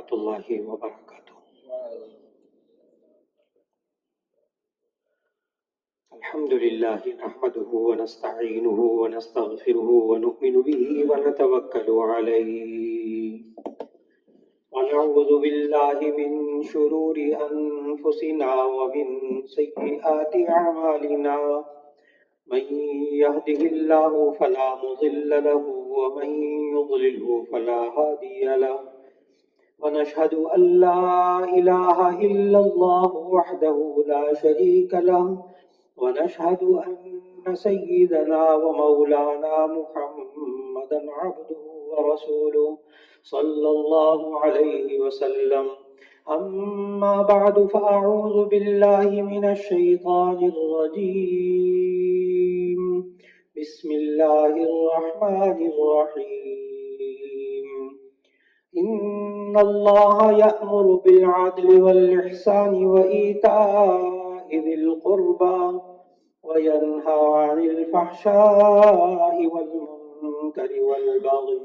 ورحمۃ اللہ وبرکاتہ۔ الحمد للہ نحمده ونستعینه ونستغفره ونؤمن به ونتوکل علیہ ونعوذ باللہ من شرور انفسنا ومن سیئات اعمالنا، من يهده الله فلا مضل له ومن يضلله فلا هادي له، ونشهد أن لا إله إلا الله وحده لا شريك له، ونشهد أن سيدنا ومولانا محمدا عبده ورسوله صلى الله عليه وسلم. أما بعد فأعوذ بالله من الشيطان الرجيم. بسم الله الرحمن الرحيم. إن الله يأمر بالعدل والإحسان وإيتاء ذي القربى وينهى عن الفحشاء والمنكر والبغي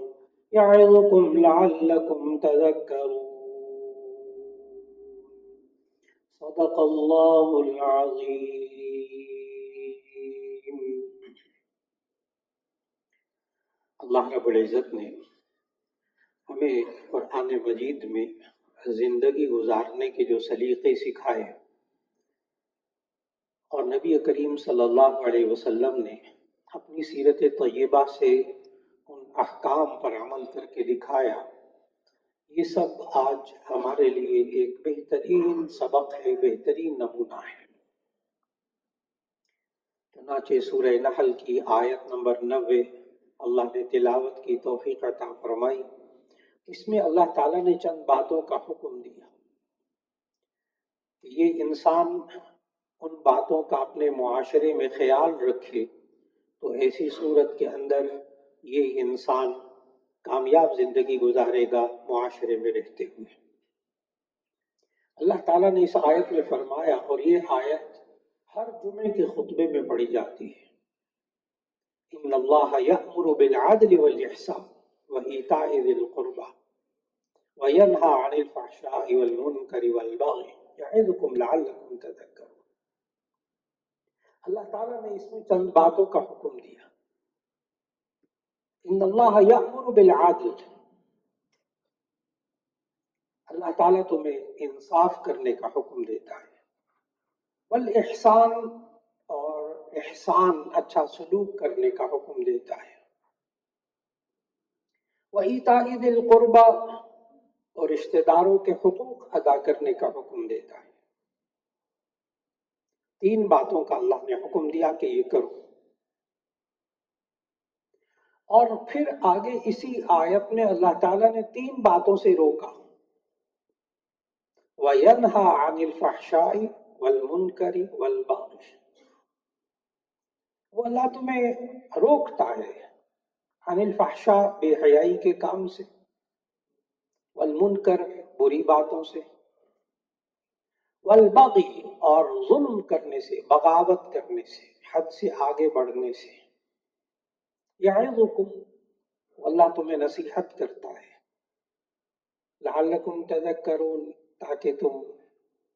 يعظكم لعلكم تذكرون. صدق الله العظيم. اللہ رب العزت نے ہمیں قرآن مجید میں زندگی گزارنے کے جو سلیقے سکھائے اور نبی کریم صلی اللہ علیہ وسلم نے اپنی سیرت طیبہ سے ان احکام پر عمل کر کے دکھایا، یہ سب آج ہمارے لیے ایک بہترین سبق ہے، بہترین نمونہ ہے۔ چنانچہ سورہ نحل کی آیت نمبر 90 اللہ نے تلاوت کی توفیق عطا فرمائی۔ اس میں اللہ تعالیٰ نے چند باتوں کا حکم دیا کہ یہ انسان ان باتوں کا اپنے معاشرے میں خیال رکھے تو ایسی صورت کے اندر یہ انسان کامیاب زندگی گزارے گا معاشرے میں رہتے ہوئے۔ اللہ تعالیٰ نے اس آیت میں فرمایا، اور یہ آیت ہر جمعے کے خطبے میں پڑھی جاتی ہے، ان اللہ یأمر بالعدل والإحسان وإیتاء ذی القربى وینہی عن الفحشاء والمنکر والبغی یعظکم لعلکم تذکرون۔ اللہ تعالیٰ نے اس میں چند باتوں کا حکم دیا۔ ان اللہ یأمر بالعدل، اللہ تعالیٰ تمہیں انصاف کرنے کا حکم دیتا ہے، والاحسان، اور احسان اچھا سلوک کرنے کا حکم دیتا ہے، وایتاء ذی القربى، اور رشتہ داروں کے حقوق ادا کرنے کا حکم دیتا ہے۔ تین باتوں کا اللہ نے حکم دیا کہ یہ کرو، اور پھر آگے اسی آیت میں اللہ تعالیٰ نے تین باتوں سے روکا، وَيَنْهَى عَنِ الْفَحْشَاءِ وَالْمُنْكَرِ وَالْبَغْيِ، وہ اللہ تمہیں روکتا ہے عن الفحشاء، بے حیائی کے کام سے، والمنکر، بری باتوں سے، والبغی، اور ظلم کرنے سے، بغاوت کرنے سے، حد سے آگے بڑھنے سے، یعظکم، اللہ تمہیں نصیحت کرتا ہے، لعلکم تذکرون، تاکہ تم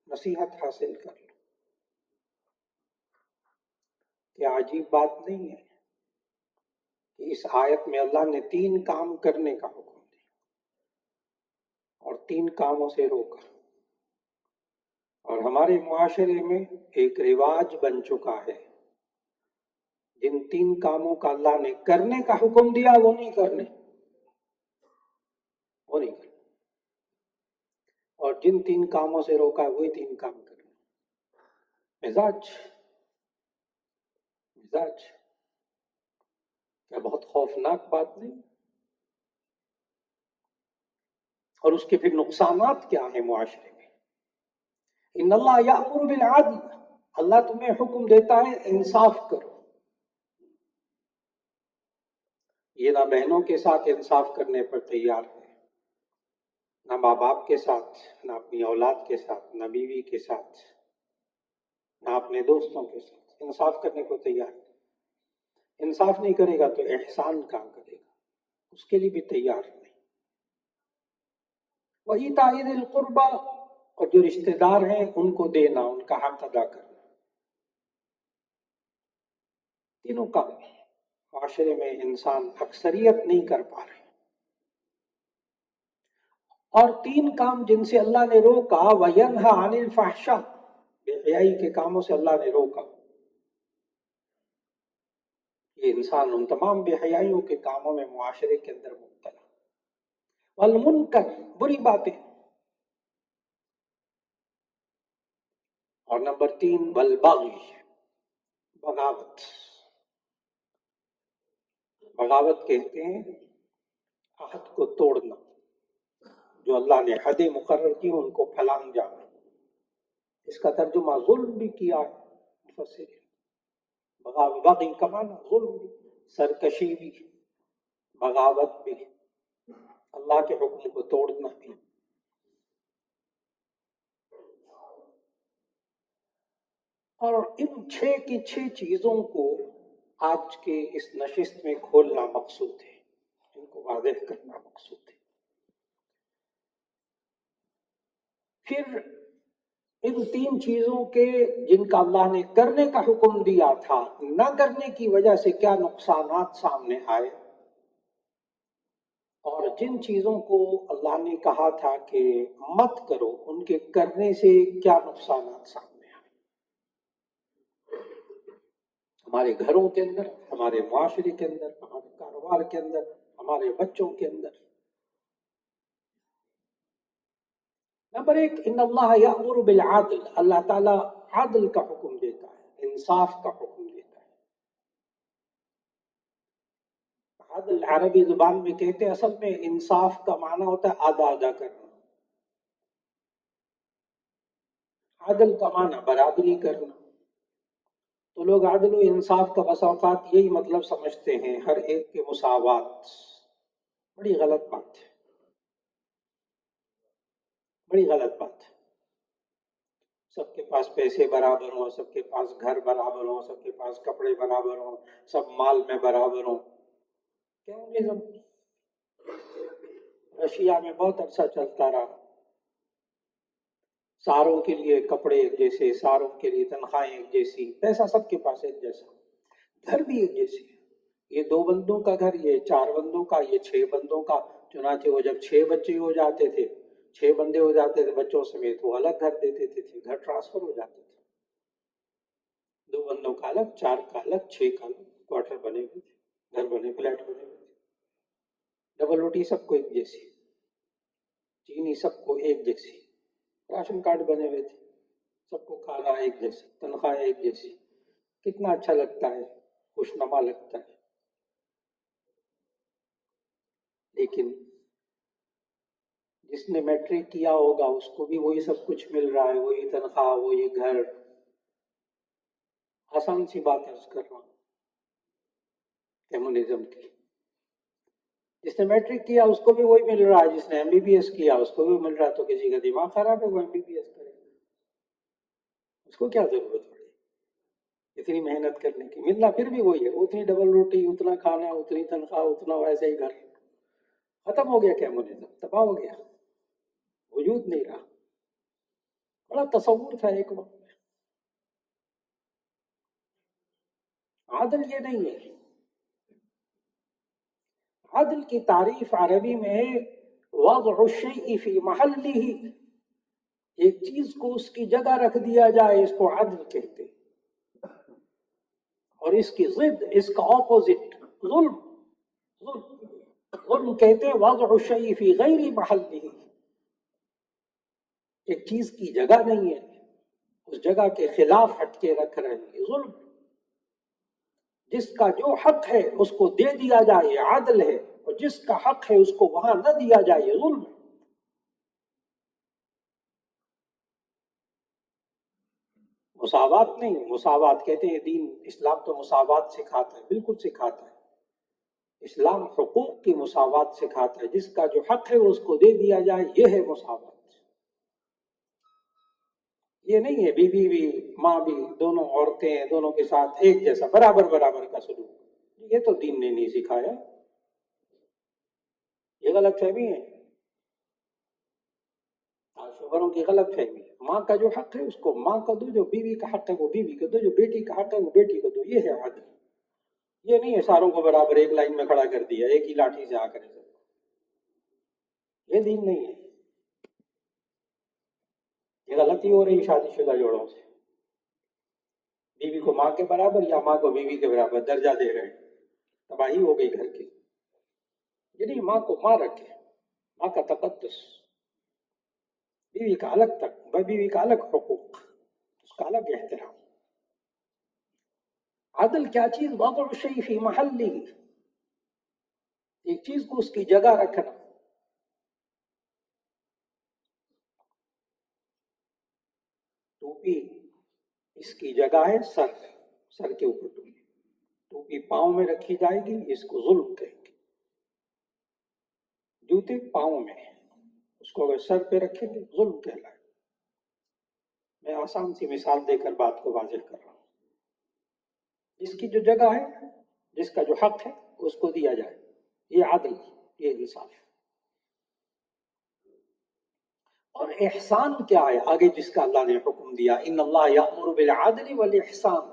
نصیحت حاصل کر لو۔ کیا عجیب بات نہیں ہے کہ اس آیت میں اللہ نے تین کام کرنے کا حکم دیا اور تین کاموں سے روکا، اور ہمارے معاشرے میں ایک رواج بن چکا ہے، جن تین کاموں کا اللہ نے کرنے کا حکم دیا وہ نہیں کرنے، اور جن تین کاموں سے روکا وہی تین کام کرنے۔ مزاج کیا بہت خوفناک بات نہیں؟ اور اس کے پھر نقصانات کیا ہیں معاشرے میں؟ ان اللہ یأمر بالعدل، اللہ تمہیں حکم دیتا ہے انصاف کرو۔ یہ نہ بہنوں کے ساتھ انصاف کرنے پر تیار ہے، نہ ماں باپ کے ساتھ، نہ اپنی اولاد کے ساتھ، نہ بیوی کے ساتھ، نہ اپنے دوستوں کے ساتھ انصاف کرنے کو تیار ہے۔ انصاف نہیں کرے گا تو احسان کہاں کرے گا، اس کے لیے بھی تیار نہیں۔ وَإِيتَاءِ ذِي الْقُرْبَى، اور جو رشتہ دار ہیں ان کو دینا، ان کا حق ادا کرنا. تینوں کام معاشرے میں انسان اکثریت نہیں کر پا رہے. اور تین کام جن سے اللہ نے روکا، وَيَنْهَى عَنِ الْفَحْشَاءِ، بے حیائی کے کاموں سے اللہ نے روکا. یہ انسان ان تمام بے حیائیوں کے کاموں میں معاشرے کے اندر مبتلا. والمنکر، بری باتیں. اور نمبر 3 والبغی، بغاوت. بغاوت کہتے ہیں عہد کو توڑنا، جو اللہ نے حدیں مقرر کی ان کو پھلانگ جانا. اس کا ترجمہ ظلم بھی کیا ہے مفسرین. بغی کا معنی ظلم بھی، سرکشی بھی، بغاوت بھی، اللہ کے حکم کو توڑنا بھی. اور ان 6 کی 6 چیزوں کو آج کے اس نشست میں کھولنا مقصود ہے، ان کو واضح کرنا مقصود ہے. پھر ان 3 چیزوں کے جن کا اللہ نے کرنے کا حکم دیا تھا، نہ کرنے کی وجہ سے کیا نقصانات سامنے آئے، اور جن چیزوں کو اللہ نے کہا تھا کہ مت کرو، ان کے کرنے سے کیا نقصانات سامنے آئے. ہمارے گھروں کے اندر، ہمارے معاشرے کے اندر، ہمارے کاروبار کے اندر، ہمارے بچوں کے اندر. نمبر 1، ان اللہ یأمر بالعدل، اللہ تعالیٰ عدل کا حکم دیتا ہے، انصاف کا حکم دیتا ہے. عدل عربی زبان میں کہتے ہیں، اصل میں انصاف کا معنی ہوتا ہے آدھا آدھا کرنا. عدل کا معنی برابری کرنا. تو لوگ عدل و انصاف کا بسا اوقات یہی مطلب سمجھتے ہیں، ہر ایک کے مساوات. بڑی غلط بات ہے، بڑی غلط بات ہے. سب کے پاس پیسے برابر ہوں، سب کے پاس گھر برابر ہوں، سب کے پاس کپڑے برابر ہوں، سب مال میں برابر ہوں. کمیونزم رشیا میں بہت عرصہ چلتا رہا. ساروں کے لیے کپڑے ایک جیسے، ساروں کے لیے تنخواہیں ایک جیسی، پیسہ سب کے پاس ایک جیسا، گھر بھی ایک جیسی. یہ 2 بندوں کا گھر، یہ 4 بندوں کا، یہ 6 بندوں کا. چنانچہ وہ جب 6 بچے ہو جاتے تھے، 6 بندے ہو جاتے تھے بچوں سمیت، وہ الگ گھر دیتے تھے، گھر ٹرانسفر ہو جاتے تھے. 2 بندوں کا الگ، 4 کا الگ، 6 کا الگ، کوارٹر بنے ہوئے تھے، گھر بنے، فلیٹ بنے ہوئے تھے. ڈبل روٹی سب کو ایک جیسی، چینی سب کو ایک جیسی، راشن کارڈ بنے ہوئے تھے، سب کو کھانا ایک جیسا، تنخواہ ایک جیسی. کتنا اچھا لگتا ہے، خوشنما لگتا ہے. لیکن جس نے میٹرک کیا ہوگا اس کو بھی وہی سب کچھ مل رہا ہے، وہی تنخواہ، وہی گھر. آسان سی بات عرض کر رہا ہوں کمیونزم کی. جس نے میٹرک کیا اس کو بھی وہی مل رہا ہے، جس نے MBBS کیا اس کو بھی مل رہا ہے. تو کسی کا دماغ خراب ہے وہ MBBS کرے، اس کو کیا ضرورت پڑی اتنی محنت کرنے کی؟ ملنا پھر بھی وہی ہے، اتنی ڈبل روٹی، اتنا کھانا، اتنی تنخواہ، اتنا ویسے ہی گھر. ختم ہو گیا کمیونزم، تباہ ہو گیا، وجود نہیں رہا. بڑا تصور تھا ایک وقت. عدل یہ نہیں ہے. عدل کی تعریف عربی میں وضع الشیء فی محلہ، ایک چیز کو اس کی جگہ رکھ دیا جائے، اس کو عدل کہتے. اور اس کی ضد، اس کا اپوزٹ ظلم. ظلم کہتے ہیں وضع الشیء فی غیر محلہ، ایک چیز کی جگہ نہیں ہے، اس جگہ کے خلاف ہٹ کے رکھ رہے ہیں، ظلم. جس کا جو حق ہے اس کو دے دیا جائے، عدل ہے. اور جس کا حق ہے اس کو وہاں نہ دیا جائے، ظلم ہے. مساوات نہیں، مساوات کہتے ہیں دین اسلام تو مساوات سکھاتا ہے، بالکل سکھاتا ہے. اسلام حقوق کی مساوات سکھاتا ہے، جس کا جو حق ہے اس کو دے دیا جائے، یہ ہے مساوات. یہ نہیں ہے بیوی بھی، ماں بھی، دونوں عورتیں دونوں کے ساتھ ایک جیسا برابر برابر کا سلوک. یہ تو دین نے نہیں سکھایا، یہ غلط فہمی ہے. شوہروں کی غلط فہمی ہے، ماں کا جو حق ہے اس کو ماں کو دو، جو بیوی کا حق ہے وہ بیوی کو دو، جو بیٹی کا حق ہے وہ بیٹی کو دو، یہ ہے عدل۔ یہ نہیں ہے ساروں کو برابر ایک لائن میں کھڑا کر دیا، ایک ہی لاٹھی سے آ کر سب، یہ دین نہیں ہے۔ یہ غلطی ہو رہی شادی شدہ جوڑوں سے، بیوی کو ماں کے برابر یا ماں کو بیوی کے برابر درجہ دے رہے ہیں، تباہی ہو گئی گھر کی۔ یعنی ماں کو ماں رکھے، ماں کا تقدس، بیوی کا الگ تک، بیوی کا الگ حقوق، اس کا الگ احترام۔ عدل کیا چیز؟ وضع الشیء فی محلہ، ایک چیز کو اس کی جگہ رکھنا۔ ٹوپی اس کی جگہ ہے سر، سر کے اوپر ٹوپی، ٹوپی پاؤں میں رکھی جائے گی، اس کو ظلم کہیں گے۔ جوتے پاؤں میں، اس کو اگر سر پہ رکھیں گے ظلم کہلائے۔ میں آسان سی مثال دے کر بات کو واضح کر رہا ہوں۔ جس کی جو جگہ ہے، جس کا جو حق ہے اس کو دیا جائے، یہ عدل، یہ انصاف۔ اور احسان کیا ہے آگے جس کا اللہ نے حکم دیا، ان اللہ یأمر بالعدل والاحسان،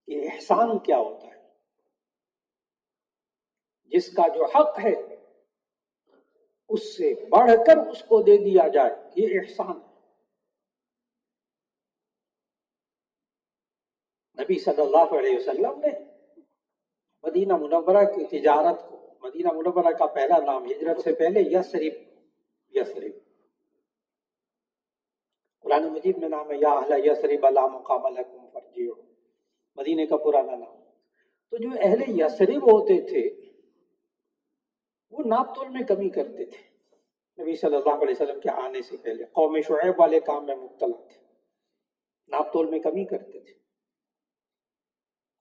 یہ احسان کیا ہوتا ہے؟ جس کا جو حق ہے اس سے بڑھ کر اس کو دے دیا جائے، یہ احسان ہے۔ نبی صلی اللہ علیہ وسلم نے مدینہ منورہ کی تجارت کو، مدینہ منورہ کا پہلا نام ہجرت سے پہلے یثرب، یثرب قرآن مجید میں نام ہے، یا اہل یثرب لا مقام لکم فارجعوا، مدینے کا پرانا نام۔ تو جو اہل یثرب ہوتے تھے وہ ناپ تول میں کمی کرتے تھے، نبی صلی اللہ علیہ وسلم کے آنے سے پہلے قوم شعیب والے کام میں مبتلا تھے، ناپ تول میں کمی کرتے تھے،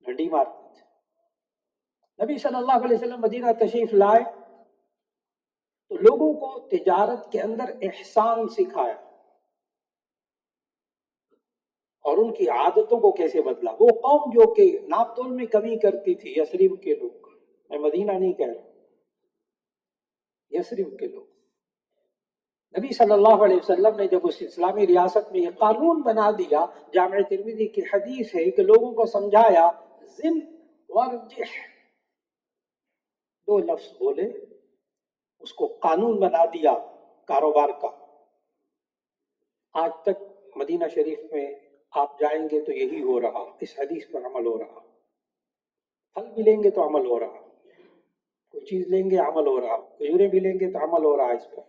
ڈنڈی مارتے تھے۔ نبی صلی اللہ علیہ وسلم مدینہ تشریف لائے تو لوگوں کو تجارت کے اندر احسان سکھایا اور ان کی عادتوں کو کیسے بدلا۔ وہ قوم جو کہ ناپ تول میں کمی کرتی تھی، یثرب کے لوگ، میں مدینہ نہیں کہہ رہا، یثرب کے لوگ، نبی صلی اللہ علیہ وسلم نے جب اس اسلامی ریاست میں یہ قانون بنا دیا، جامع ترمذی کی حدیث ہے کہ لوگوں کو سمجھایا، زن ورجح، دو لفظ بولے، اس کو قانون بنا دیا کاروبار کا۔ آج تک مدینہ شریف میں آپ جائیں گے تو یہی ہو رہا، اس حدیث پر عمل ہو رہا، پھل بھی لیں گے تو عمل ہو رہا، کوئی چیز لیں گے عمل ہو رہا، کھجوریں بھی لیں گے تو عمل ہو رہا اس پر۔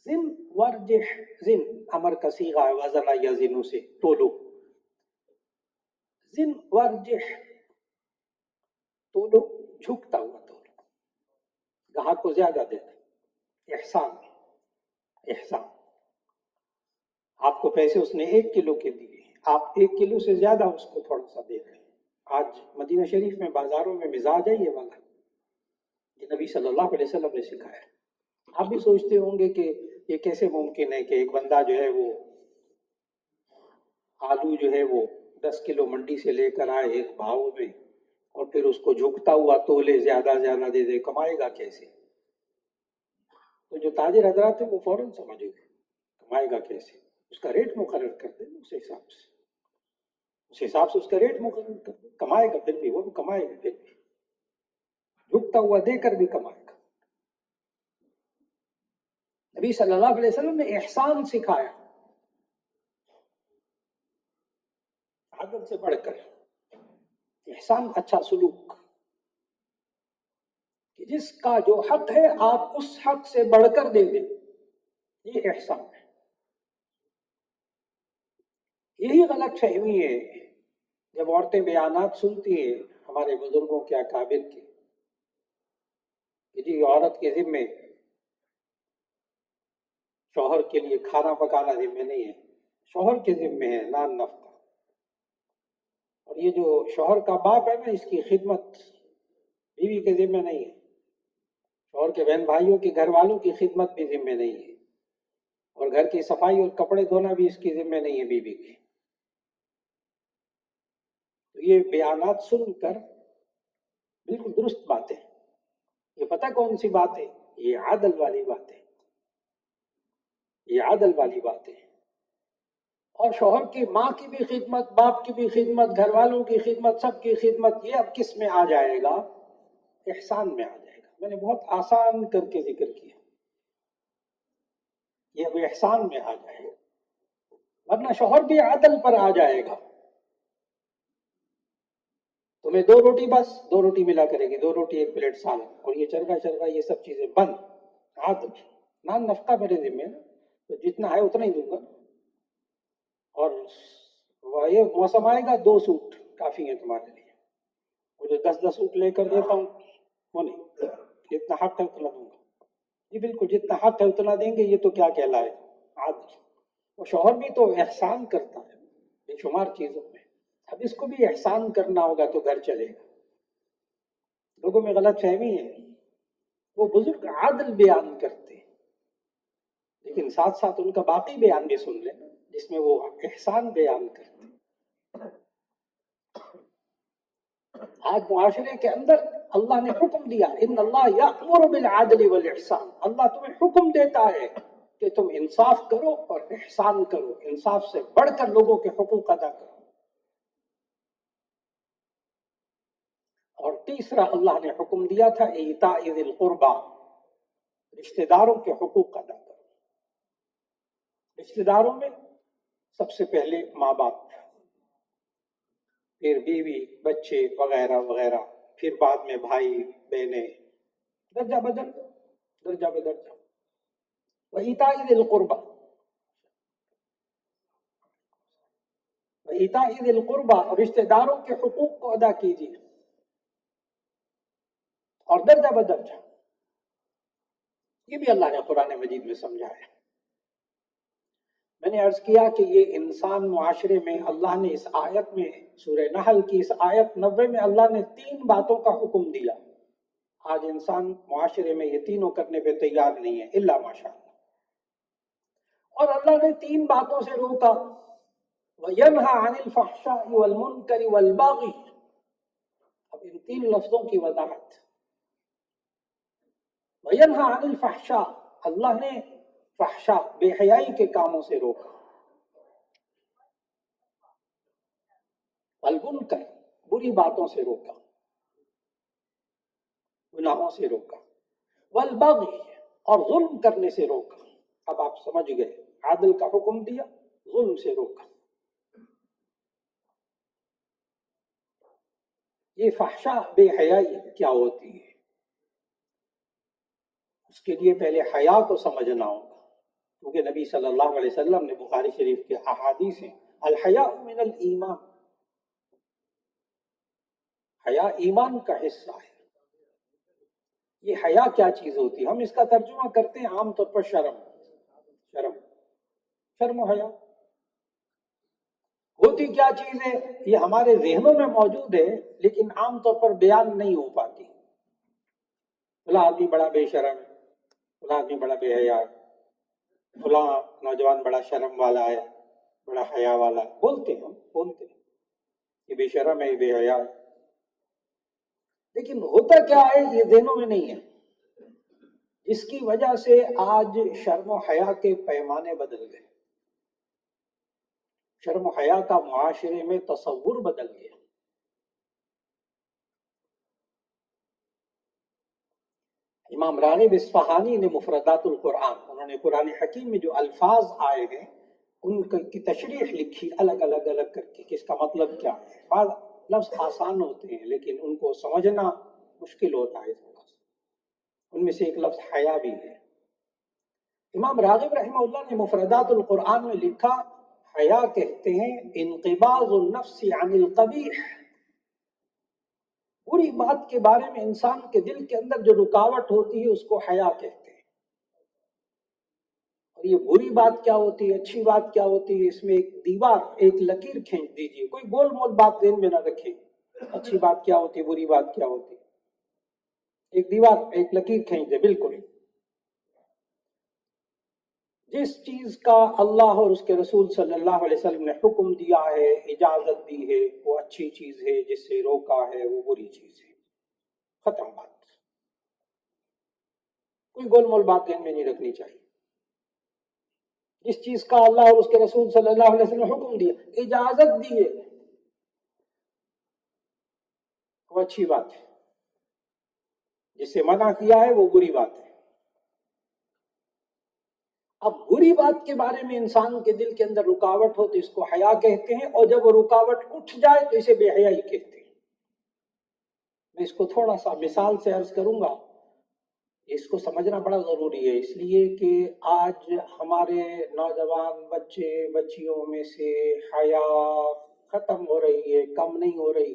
زن ورجح، زن امر کا صیغہ ہے، وزن یزن سے تولو، زن ورجح، تولو، جھکتا ہوا تولو، گاہک کو زیادہ دیتا، احسان، احسان۔ آپ کو پیسے اس نے 1 کلو کے دیے، آپ 1 کلو سے زیادہ اس کو تھوڑا سا دے رہے ہیں۔ آج مدینہ شریف میں بازاروں میں مزاج ہے یہ والا، یہ نبی صلی اللہ علیہ وسلم نے سکھایا۔ آپ بھی سوچتے ہوں گے کہ یہ کیسے ممکن ہے کہ ایک بندہ جو ہے وہ آلو جو ہے وہ 10 کلو منڈی سے لے کر آئے ایک بھاؤ میں، اور پھر اس کو جھکتا ہوا تولے، زیادہ زیادہ دے دے، کمائے گا کیسے؟ تو جو تاجر حضرات ہیں وہ فوراً سمجھے گا کمائے گا کیسے، اس کا ریٹ مقرر کر دیں اس حساب سے، اس حساب سے اس کا ریٹ مقرر کر دیں، کمائے گا پھر بھی، وہ بھی کمائے گا پھر بھی، جھکتا ہوا دے کر بھی کمائے گا۔ نبی صلی اللہ علیہ وسلم نے احسان سکھایا، عدل سے بڑھ کر احسان، اچھا سلوک، کہ جس کا جو حق ہے آپ اس حق سے بڑھ کر دے دیں، یہ احسان ہے۔ یہی غلط فہمی ہے جب عورتیں بیانات سنتی ہیں ہمارے بزرگوں کے، اکابر کے، کہ جی عورت کے ذمے شوہر کے لیے کھانا پکانا ذمے نہیں ہے، شوہر کے ذمے ہے نان نفقہ، اور یہ جو شوہر کا باپ ہے نا اس کی خدمت بیوی کے ذمے نہیں ہے، شوہر کے بہن بھائیوں کے گھر والوں کی خدمت بھی ذمے نہیں ہے، اور گھر کی صفائی اور کپڑے دھونا بھی اس کی ذمے نہیں ہے بیوی کی۔ تو یہ بیانات سن کر بالکل درست باتیں، یہ پتہ کون سی بات ہے؟ یہ عدل والی بات ہے، یہ عدل والی بات ہے. اور شوہر کی ماں کی بھی خدمت، باپ کی بھی خدمت، گھر والوں کی خدمت، سب کی خدمت، یہ اب کس میں آ جائے گا؟ احسان میں آ جائے گا. میں نے بہت آسان کر کے ذکر کیا، یہ اب احسان میں آ جائے گا. ورنہ شوہر بھی عدل پر آ جائے گا. تمہیں 2 روٹی، بس 2 روٹی ملا کرے گی، 2 روٹی 1 پلیٹ سالن، اور یہ چرگا چرگا یہ سب چیزیں بند. عدل. نان نفقہ میرے ذمہ ہے، تو جتنا ہے اتنا ہی دوں گا. اور یہ موسم آئے گا 2 سوٹ کافی ہیں تمہارے لیے. مجھے 10 10 سوٹ لے کر دیتا ہوں، وہ نہیں، جتنا حق ہے اتنا دوں گا. جی بالکل، جتنا حق ہے اتنا دیں گے. یہ تو کیا کہلائے؟ عدل. وہ شوہر بھی تو احسان کرتا ہے بے شمار چیزوں میں. اب اس کو بھی احسان کرنا ہوگا تو گھر چلے گا. لوگوں میں غلط فہمی ہے. وہ بزرگ عدل بیان کرتے ہیں، لیکن ساتھ ساتھ ان کا باقی بیان بھی سن لیں جس میں وہ احسان بیان کرتے ہیں. آج معاشرے کے اندر اللہ نے حکم دیا، ان اللہ یأمر بالعدل والاحسان. اللہ تمہیں حکم دیتا ہے کہ تم انصاف کرو اور احسان کرو، انصاف سے بڑھ کر لوگوں کے حقوق ادا کرو. اور تیسرا اللہ نے حکم دیا تھا ایتاء ذی القربى، رشتہ داروں کے حقوق ادا کرو. رشتہ داروں میں سب سے پہلے ماں باپ، پھر بیوی، بچے وغیرہ وغیرہ، پھر بعد میں بھائی بہنیں، درجہ بدر درجہ بدرجہ. وَإِيتَاءِ ذِي الْقُرْبَى، وَإِيتَاءِ ذِي الْقُرْبَى، اور رشتہ داروں کے حقوق کو ادا کیجیے. اور درجہ بدرجہ، یہ بھی اللہ نے قرآن مجید میں سمجھایا. میں نے عرض کیا کہ یہ انسان معاشرے میں اللہ نے اس آیت میں، سورہ نحل کی اس آیت 90 میں اللہ نے 3 باتوں کا حکم دیا. آج انسان معاشرے میں یہ تینوں کرنے پہ تیار نہیں ہے الا ماشاء اللہ. اور اللہ نے 3 باتوں سے روکا، وَيَنْهَى عَنِ الْفَحْشَاءِ وَالْمُنْكَرِ وَالْبَغْيِ. اب ان 3 لفظوں کی وضاحت. وَيَنْهَى عَنِ الْفَحْشَاء، اللہ نے فحشا، بے حیائی کے کاموں سے روکا. والمنکر، بری باتوں سے روکا، گناہوں سے روکا. والبغی، اور ظلم کرنے سے روکا. اب آپ سمجھ گئے، عادل کا حکم دیا، ظلم سے روکا. یہ فحشا، بے حیائی کیا ہوتی ہے، اس کے لیے پہلے حیا کو سمجھنا ہوگا. کیونکہ نبی صلی اللہ علیہ وسلم نے، بخاری شریف کے احادیث ہیں، الحیاء من الایمان، حیا ایمان کا حصہ ہے. یہ حیا کیا چیز ہوتی ہے؟ ہم اس کا ترجمہ کرتے ہیں عام طور پر شرم. شرم، شرم و حیا ہوتی کیا چیز ہے؟ یہ ہمارے ذہنوں میں موجود ہے لیکن عام طور پر بیان نہیں ہو پاتی. فلاں آدمی بڑا بے شرم ہے، فلاں آدمی بڑا بے حیا ہے، فلاں نوجوان بڑا شرم والا ہے، بڑا حیا والا ہے. بولتے ہیں، ہم بولتے ہیں کہ بے شرم ہے، یہ بے حیا ہے. لیکن ہوتا کیا ہے؟ یہ ذہنوں میں نہیں ہے، جس کی وجہ سے آج شرم و حیا کے پیمانے بدل گئے. شرم و حیا کا معاشرے میں تصور بدل گیا. امام راغب اصفہانی نے مفردات القرآن، انہوں نے قرآن حکیم میں جو الفاظ آئے ہیں ان کی تشریح لکھی الگ الگ کر کے کہ اس کا مطلب کیا ہے. بعض لفظ آسان ہوتے ہیں لیکن ان کو سمجھنا مشکل ہوتا ہے تھوڑا سا. ان میں سے ایک لفظ حیا بھی ہے. امام راغب رحمہ اللہ نے مفردات القرآن میں لکھا، حیا کہتے ہیں انقباض النفس عن القبیح، بری بات کے بارے میں انسان کے دل کے اندر جو رکاوٹ ہوتی ہے اس کو حیا کہتے ہیں. اور یہ بری بات کیا ہوتی ہے، اچھی بات کیا ہوتی ہے، اس میں ایک دیوار، ایک لکیر کھینچ دیجیے. کوئی گول مول بات ذہن میں نہ رکھے، اچھی بات کیا ہوتی ہے، بری بات کیا ہوتی ہے. ایک دیوار، ایک لکیر کھینچ دے. بالکل جس چیز کا اللہ اور اس کے رسول صلی اللہ علیہ وسلم نے حکم دیا ہے، اجازت دی ہے، وہ اچھی چیز ہے، جس سے روکا ہے وہ بری چیز ہے. ختم بات. کوئی گول مول بات ذہن میں نہیں رکھنی چاہیے. جس چیز کا اللہ اور اس کے رسول صلی اللہ علیہ وسلم نے حکم دیا، اجازت دی ہے، وہ اچھی بات ہے، جس سے منع کیا ہے وہ بری بات ہے۔ اب بری بات کے بارے میں انسان کے دل کے اندر رکاوٹ ہو تو اس کو حیا کہتے ہیں، اور جب وہ رکاوٹ اٹھ جائے تو اسے بے حیائی کہتے ہیں۔ میں اس کو تھوڑا سا مثال سے عرض کروں گا، اس کو سمجھنا بڑا ضروری ہے، اس لیے کہ آج ہمارے نوجوان بچے بچیوں میں سے حیا ختم ہو رہی ہے، کم نہیں ہو رہی،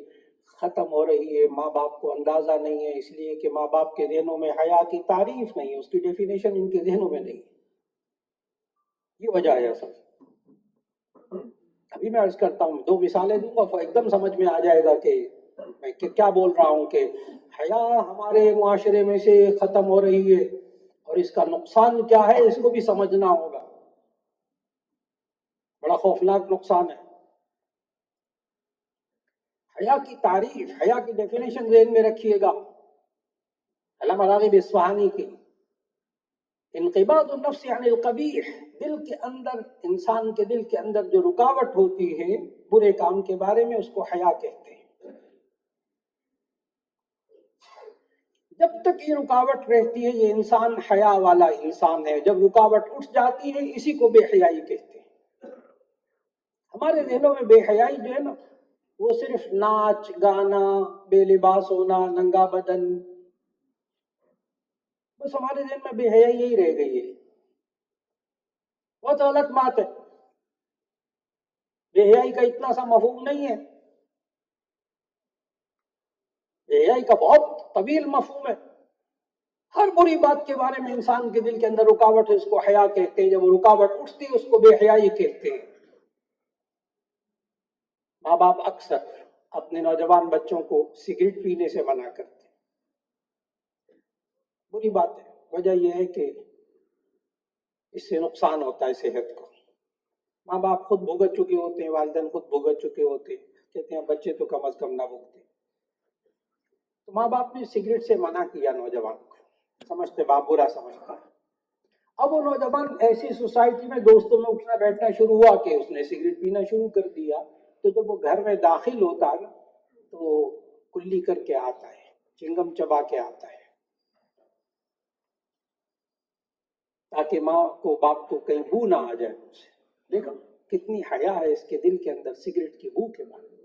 ختم ہو رہی ہے۔ ماں باپ کو اندازہ نہیں ہے، اس لیے کہ ماں باپ کے ذہنوں میں حیا کی تعریف نہیں ہے، اس کی ڈیفینیشن ان کے ذہنوں میں نہیں ہے۔ یہ وجہ ہے اصل۔ ابھی میں عرض کرتا ہوں، دو مثالیں دوں گا، ایک دم سمجھ میں آ جائے گا کہ میں کیا بول رہا ہوں، کہ حیا ہمارے معاشرے میں سے ختم ہو رہی ہے اور اس کا نقصان کیا ہے اس کو بھی سمجھنا ہوگا۔ بڑا خوفناک نقصان ہے۔ حیا کی تعریف، حیا کی ڈیفینیشن ذہن میں رکھیے گا، علامہ راغب اصفہانی کی، انقباض النفس عن القبیح، دل کے اندر، انسان کے دل کے اندر جو رکاوٹ ہوتی ہے برے کام کے بارے میں، اس کو حیا کہتے ہیں۔ جب تک یہ رکاوٹ رہتی ہے یہ انسان حیا والا انسان ہے، جب رکاوٹ اٹھ جاتی ہے اسی کو بے حیائی کہتے ہیں۔ ہمارے ذہنوں میں بے حیائی جو ہے نا، وہ صرف ناچ گانا، بے لباس ہونا، ننگا بدن، بس ہمارے ذہن میں بے حیائی یہی رہ گئی ہے۔ بہت غلط بات ہے، بے حیائی کا اتنا سا مفہوم نہیں ہے، بے حیائی کا بہت طویل مفہوم ہے۔ ہر بری بات کے بارے میں انسان کے دل کے اندر رکاوٹ ہے، اس کو حیا کہتے ہیں، جب وہ رکاوٹ اٹھتی ہے اس کو بے حیائی کہتے ہیں۔ ماں باپ اکثر اپنے نوجوان بچوں کو سگریٹ پینے سے منع کرتے ہیں، بری بات ہے، وجہ یہ ہے کہ اس سے نقصان ہوتا ہے صحت کو۔ ماں باپ خود بھگت چکے ہوتے ہیں، والدین خود بھگت چکے ہوتے ہیں، کہتے ہیں بچے تو کم از کم نہ بھگتے۔ تو ماں باپ نے سگریٹ سے منع کیا نوجوان کو، سمجھتے باپ برا سمجھتا ہے۔ اب وہ نوجوان ایسی سوسائٹی میں دوستوں میں اٹھنا بیٹھنا شروع ہوا کہ اس نے سگریٹ پینا شروع کر دیا، تو جب وہ گھر میں داخل ہوتا ہے تو کلی کر کے آتا ہے، چنگم چبا کے آتا ہے، تاکہ ماں کو باپ کو کہیں بو نہ آ جائے ان سے۔ دیکھو کتنی حیا ہے اس کے دل کے اندر سگریٹ کی بو کے بارے میں۔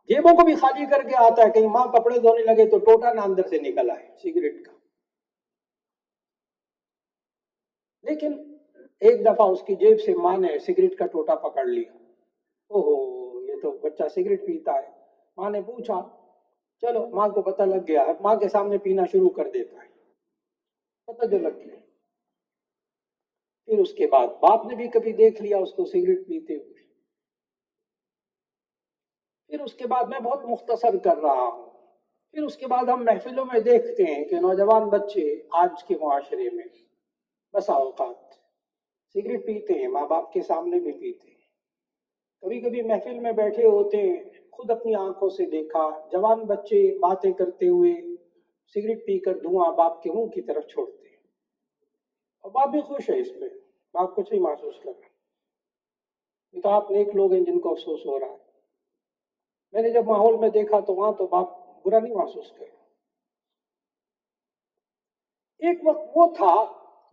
جیبوں کو بھی خالی کر کے آتا ہے، کہیں ماں کپڑے دھونے لگے تو ٹوٹا نہ اندر سے نکل آئے سگریٹ کا۔ لیکن ایک دفعہ اس کی جیب سے ماں نے سگریٹ کا ٹوٹا پکڑ لیا، اوہو یہ تو بچہ سگریٹ پیتا ہے۔ ماں نے پوچھا، چلو ماں کو پتہ لگ گیا، اب ماں کے سامنے پینا شروع کر دیتا ہے، پتہ جو لگ گیا۔ پھر اس کے بعد باپ نے بھی کبھی دیکھ لیا اس کو سگریٹ پیتے ہوئے۔ پھر اس کے بعد، میں بہت مختصر کر رہا ہوں، پھر اس کے بعد ہم محفلوں میں دیکھتے ہیں کہ نوجوان بچے آج کے معاشرے میں بسا اوقات سگریٹ پیتے ہیں، ماں باپ کے سامنے بھی پیتے ہیں۔ کبھی کبھی محفل میں بیٹھے ہوتے ہیں، خود اپنی آنکھوں سے دیکھا، جوان بچے باتیں کرتے ہوئے سگریٹ پی کر دھواں باپ کے منہ کی طرف چھوڑتے ہیں، اور باپ بھی خوش ہے اس پہ، باپ کچھ نہیں محسوس کر رہا۔ یہ تو آپ نیک لوگ ہیں جن کو افسوس ہو رہا ہے۔ میں نے جب ماحول میں دیکھا تو وہاں تو باپ برا نہیں محسوس کر رہا۔ ایک وقت وہ تھا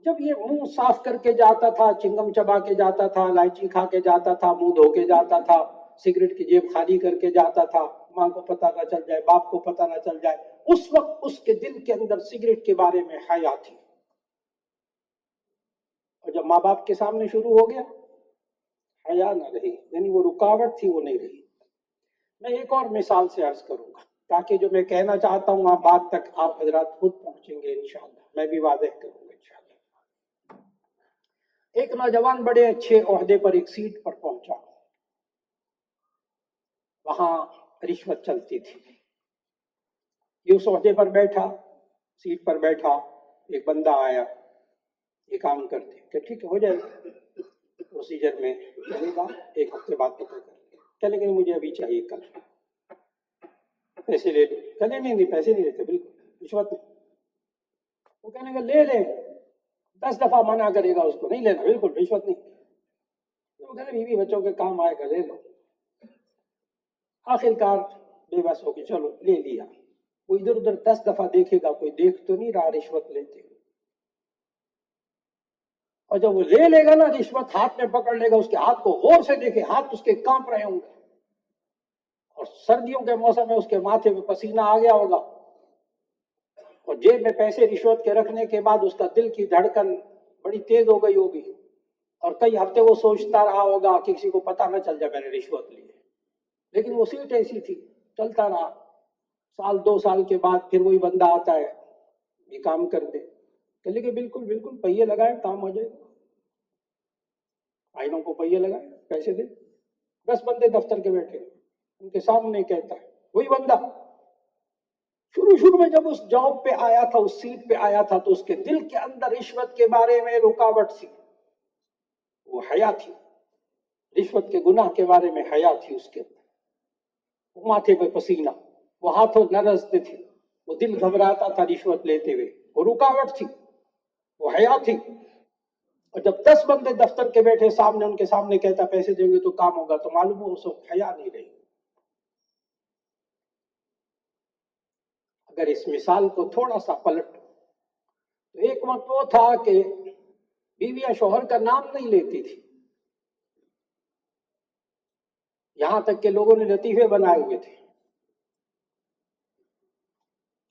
جب یہ منہ صاف کر کے جاتا تھا، چنگم چبا کے جاتا تھا، الائچی کھا کے جاتا تھا، منہ دھو کے جاتا تھا، سگریٹ کی جیب خالی کر کے جاتا تھا، ماں کو پتہ نہ چل جائے، باپ کو پتہ نہ چل جائے۔ اس وقت اس کے دل کے اندر سگریٹ کے بارے میں حیا تھی، اور جب ماں باپ کے سامنے شروع ہو گیا، حیا نہ رہی، یعنی وہ رکاوٹ تھی وہ نہیں رہی۔ میں ایک اور مثال سے عرض کروں گا تاکہ جو میں کہنا چاہتا ہوں آپ بات تک آپ حضرات خود پہنچیں گے انشاءاللہ، میں بھی واضح کروں گا انشاءاللہ۔ ایک نوجوان بڑے اچھے عہدے پر، ایک سیٹ پر پہنچا، وہاں رشوت چلتی تھی۔ یہ اس عہدے پر بیٹھا، سیٹ پر بیٹھا، ایک بندہ آیا، یہ کام کرتے کہ ٹھیک ہے ہو جائے گا، پروسیجر میں چلے گا، ایک ہفتے بعد پتہ کر کیا، لیکن مجھے ابھی چاہیے کل، پیسے لے لو، کہنے نہیں پیسے نہیں لیتے، بالکل رشوت نہیں۔ وہ کہنے کا لے لے، 10 دفعہ منع کرے گا اس کو نہیں لینا، بالکل رشوت نہیں. وہ کہتے بیوی بچوں کے کام آئے گا لے لو. آخر کار بے بس ہو کے چلو لے لیا. وہ ادھر ادھر 10 دفعہ دیکھے گا، کوئی دیکھ تو نہیں رہا رشوت لیتے ہوئے. اور جب وہ لے لے گا نا رشوت، ہاتھ میں پکڑ لے گا، اس کے ہاتھ کو غور سے دیکھے، ہاتھ اس کے کانپ رہے ہوں گے، اور سردیوں کے موسم میں اس کے ماتھے پہ پسینہ آ گیا ہوگا، اور جیب میں پیسے رشوت کے رکھنے کے بعد اس کا دل کی دھڑکن بڑی تیز ہو گئی ہوگی، اور کئی ہفتے وہ سوچتا رہا ہوگا کہ کسی کو پتہ نہ چل جائے میں نے رشوت لی ہے. لیکن وہ سیٹ ایسی تھی، چلتا رہا. 1-2 سال کے بعد پھر وہی بندہ آتا ہے، یہ کام کر دے، کہ لے کہ بالکل بالکل پہیے لگائے کام ہو جائے گا. آئینوں کو پہیے لگائے پیسے دے. 10 بندے دفتر کے بیٹھے، ان کے سامنے کہتا ہے وہی بندہ شروع میں جب اس جاب پہ آیا تھا، اس سیٹ پہ آیا تھا، تو اس کے دل کے اندر رشوت کے بارے میں رکاوٹ سی، وہ حیا تھی، رشوت کے گناہ کے بارے میں حیا تھی اس کے اندر. وہ ماتھے پہ پسینہ، وہ ہاتھوں نہ رستے تھے، وہ دل گھبراتا تھا رشوت لیتے ہوئے، وہ رکاوٹ تھی، وہ حیا تھی. اور جب 10 بندے دفتر کے بیٹھے سامنے، ان کے سامنے کہتا پیسے دیں گے تو کام ہوگا، تو معلوم ہو اس وقت حیا نہیں رہی. اگر اس مثال کو تھوڑا سا پلٹ، تو ایک وقت وہ تھا کہ بیویاں شوہر کا نام نہیں لیتی تھی، یہاں تک کہ لوگوں نے لطیفے بنائے ہوئے تھے.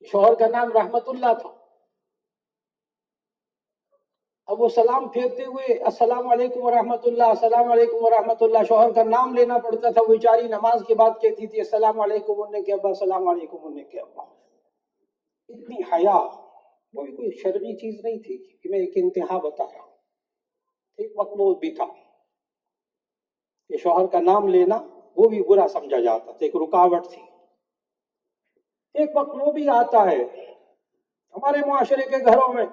شوہر کا نام رحمت اللہ تھا، اب وہ سلام پھیرتے ہوئے السلام علیکم ورحمۃ اللہ، السلام علیکم ورحمۃ اللہ، شوہر کا نام لینا پڑتا تھا. وہ بیچاری نماز کے بعد کہتی تھی السلام علیکم اننے کے ابا، السلام علیکم اننے کے ابا. اتنی حیا، وہ بھی کوئی شرعی چیز نہیں تھی کہ میں ایک انتہا بتا رہا ہوں. ایک وقت وہ بھی تھا کہ شوہر کا نام لینا وہ بھی برا سمجھا جاتا تھا، ایک رکاوٹ تھی. ایک وقت وہ بھی آتا ہے ہمارے معاشرے کے گھروں میں،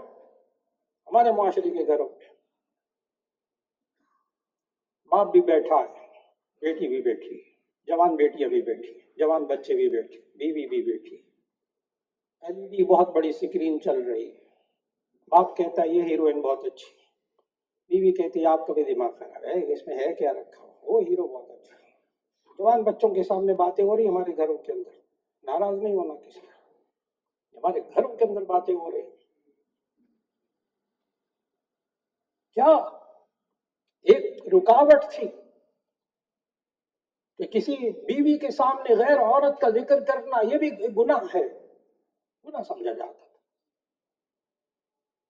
باپ بھی بیٹھا ہے، بیٹی بھی بیٹھی، جوان بیٹیاں بھی بیٹھی، جوان بچے بھی بیٹھے، بیوی بھی بیٹھی. LED بہت بڑی اسکرین چل رہی. باپ کہتا ہے یہ ہیروئن بہت اچھی، بیوی کہتی ہے آپ کا بھی دماغ خراب ہے، اس میں ہے کیا رکھا ہوا، وہ ہیرو بہت اچھا. جوان بچوں کے سامنے باتیں ہو رہی ہمارے گھروں کے اندر، ناراض نہیں ہونا کسی کا، ہمارے گھروں کے اندر باتیں ہو رہی. کیا ایک رکاوٹ تھی کہ کسی بیوی کے سامنے غیر عورت کا ذکر کرنا یہ بھی گناہ ہے، گناہ سمجھا جاتا تھا.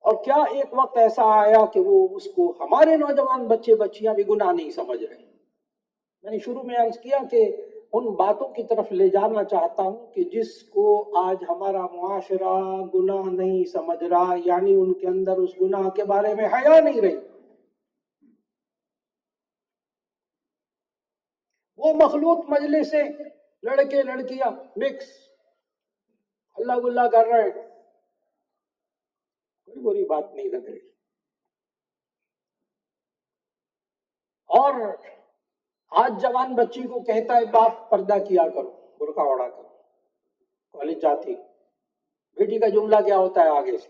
اور کیا ایک وقت ایسا آیا کہ وہ اس کو ہمارے نوجوان بچے بچیاں بھی گناہ نہیں سمجھ رہے. میں نے شروع میں عرض کیا کہ ان باتوں کی طرف لے جانا چاہتا ہوں کہ جس کو آج ہمارا معاشرہ گناہ نہیں سمجھ رہا، یعنی ان کے اندر اس گناہ کے بارے میں حیا نہیں رہی. وہ مخلوط مجلس سے لڑکے لڑکیاں مکس اللہ گلا کر رہے ہیں، کوئی بری بات نہیں لگ رہی. اور آج جوان بچی کو کہتا ہے باپ پردہ کیا کرو، برقع اوڑھا کرو. کالج جاتی بیٹی کا جملہ کیا ہوتا ہے آگے سے،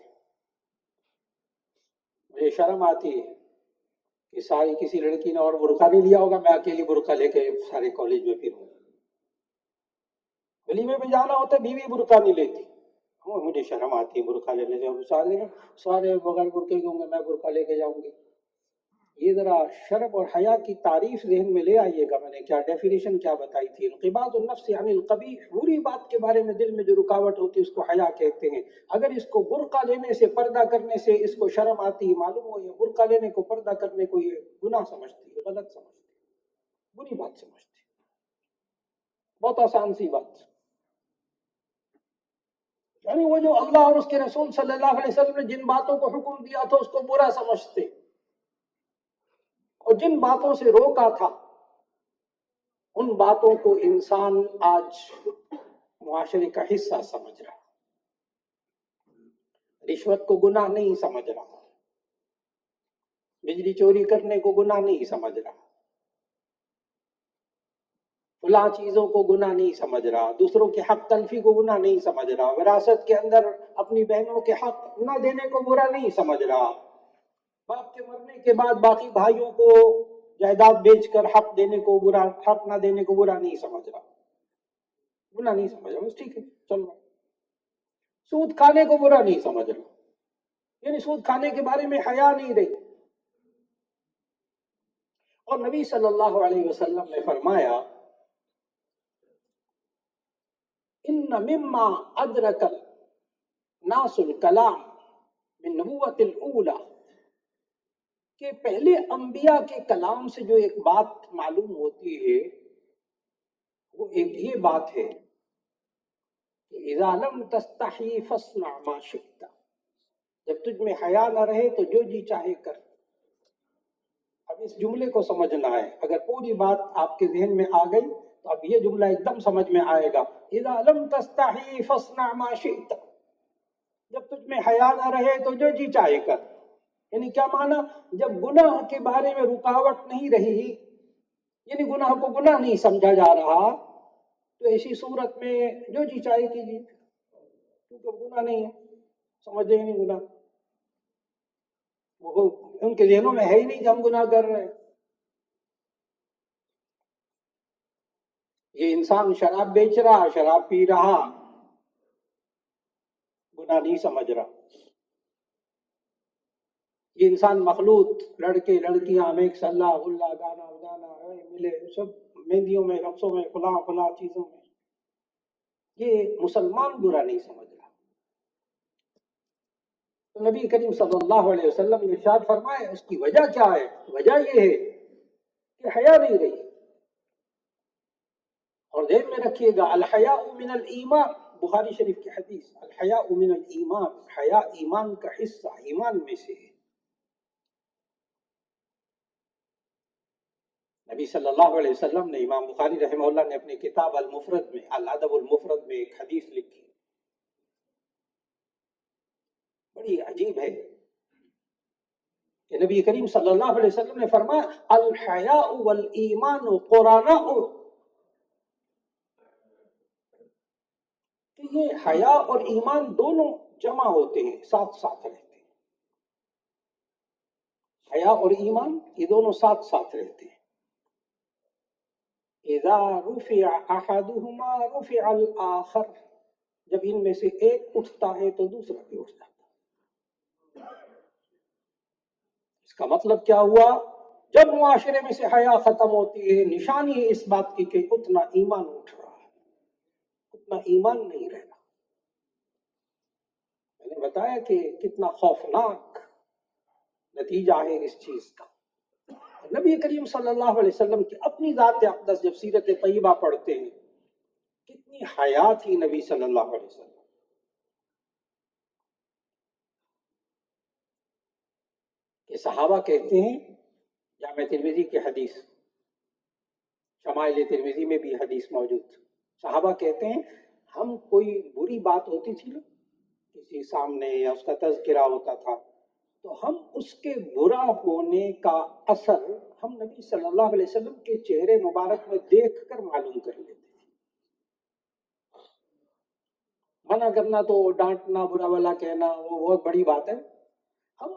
مجھے شرم آتی ہے کہ ساری کسی لڑکی نے اور برقع نہیں لیا ہوگا، میں اکیلی برقع لے کے سارے کالج میں پھروں. ولیمے پہ جانا ہوتا ہے بیوی برقع نہیں لیتی، مجھے شرم آتی ہے برقع لینے سے، سارے بغیر برقعے کے ہوں گے، میں برقع لے کے جاؤں گی. یہ ذرا شرم اور حیا کی تعریف ذہن میں لے آئیے گا. میں نے کیا ڈیفینیشن کیا بتائی تھی، انقباض النفس عن القبیح، بری بات کے بارے میں دل میں جو رکاوٹ ہوتی ہے اس کو حیا کہتے ہیں. اگر اس کو برقع لینے سے، پردہ کرنے سے اس کو شرم آتی ہے، معلوم ہو یہ برقع لینے کو، پردہ کرنے کو یہ گناہ سمجھتی ہے، غلط سمجھتی ہے، بری بات سمجھتی ہے. بہت آسان سی بات، یعنی وہ جو اللہ اور اس کے رسول صلی اللہ علیہ وسلم نے جن باتوں کو حکم دیا تھا اس کو برا سمجھتے، اور جن باتوں سے روکا تھا ان باتوں کو انسان آج معاشرے کا حصہ سمجھ رہا. رشوت کو گناہ نہیں سمجھ رہا، بجلی چوری کرنے کو گناہ نہیں سمجھ رہا، فلاں چیزوں کو گناہ نہیں سمجھ رہا، دوسروں کے حق تلفی کو گناہ نہیں سمجھ رہا، وراثت کے اندر اپنی بہنوں کے حق نہ دینے کو برا نہیں سمجھ رہا. باپ کے مرنے کے بعد باقی بھائیوں کو جائیداد بیچ کر حق دینے کو برا، حق نہ دینے کو برا نہیں سمجھ رہا، گناہ نہیں سمجھ رہا، بس ٹھیک ہے چل رہا۔ سود کھانے کو برا نہیں سمجھ رہا، یعنی سود کھانے کے بارے میں حیا نہیں رہی۔ اور نبی صلی اللہ علیہ وسلم نے فرمایا ان مما ادرک الناس الکلام من نبوت الاولی، کہ پہلے انبیاء کے کلام سے جو ایک بات معلوم ہوتی ہے وہ ایک یہ بات ہے کہ اذا لم تستحی فاصنع ما شئت، جب تجھ میں حیا نہ رہے تو جو جی چاہے کر۔ اب اس جملے کو سمجھنا ہے، اگر پوری بات آپ کے ذہن میں آ گئی تو اب یہ جملہ ایک دم سمجھ میں آئے گا، اذا لم تستحی فاصنع ما شئت، جب تجھ میں حیا نہ رہے تو جو جی چاہے کر۔ یعنی کیا معنی؟ جب گناہ کے بارے میں رکاوٹ نہیں رہی، یعنی گناہ کو گناہ نہیں سمجھا جا رہا، تو ایسی صورت میں جو جی چاہے کیجیے، کیونکہ گناہ نہیں ہے، سمجھے ہی نہیں گناہ، وہ ان کے ذہنوں میں ہے ہی نہیں کہ ہم گناہ کر رہے ہیں۔ یہ انسان شراب بیچ رہا، شراب پی رہا، گناہ نہیں سمجھ رہا۔ یہ انسان مخلوط، لڑکے لڑکیاں میک اللہ غلہ گانا بجانا ملے سب مہندیوں میں رقصوں میں فلاں فلاں چیزوں میں، یہ مسلمان برا نہیں سمجھ رہا۔ تو نبی کریم صلی اللہ علیہ وسلم نے ارشاد فرمایا اس کی وجہ کیا ہے؟ وجہ یہ ہے کہ حیا نہیں رہی۔ اور ذہن میں رکھیے گا الحیاء من الایمان، بخاری شریف کی حدیث، الحیاء من الایمان، حیا ایمان کا حصہ، ایمان میں سے ہے۔ نبی صلی اللہ علیہ وسلم نے، امام بخاری رحمہ اللہ نے اپنی کتاب المفرد میں، الادب المفرد میں ایک حدیث لکھی، بڑی عجیب ہے، کہ نبی کریم صلی اللہ علیہ وسلم نے فرمایا الحیاء والایمان قراناء، کہ یہ حیا اور ایمان دونوں جمع ہوتے ہیں، ساتھ ساتھ رہتے ہیں۔ حیا اور ایمان یہ دونوں ساتھ ساتھ رہتے ہیں۔ اذا رفع احدهما رفع الاخر، جب ان میں سے ایک اٹھتا ہے تو دوسرا بھی اٹھ جاتا ہے۔ اس کا مطلب کیا ہوا؟ جب معاشرے میں سے حیا ختم ہوتی ہے، نشانی ہے اس بات کی کہ اتنا ایمان اٹھ رہا ہے، اتنا ایمان نہیں رہنا۔ میں نے بتایا کہ کتنا خوفناک نتیجہ ہے اس چیز کا۔ نبی کریم صلی اللہ علیہ وسلم کی اپنی ذات اقدس جب سیرت طیبہ پڑھتے ہیں، کتنی حیا تھی نبی صلی اللہ علیہ وسلم۔ کہ صحابہ کہتے ہیں، جامع ترمذی کی حدیث، شمائل ترمذی میں بھی حدیث موجود، صحابہ کہتے ہیں ہم کوئی بری بات ہوتی تھی نا کسی سامنے یا اس کا تذکرہ ہوتا تھا، تو ہم اس کے برا ہونے کا اثر ہم نبی صلی اللہ علیہ وسلم کے چہرے مبارک میں دیکھ کر معلوم کر لیتے تھے۔ منع کرنا تو ڈانٹنا، برا بھلا کہنا وہ بہت بڑی بات ہے، ہم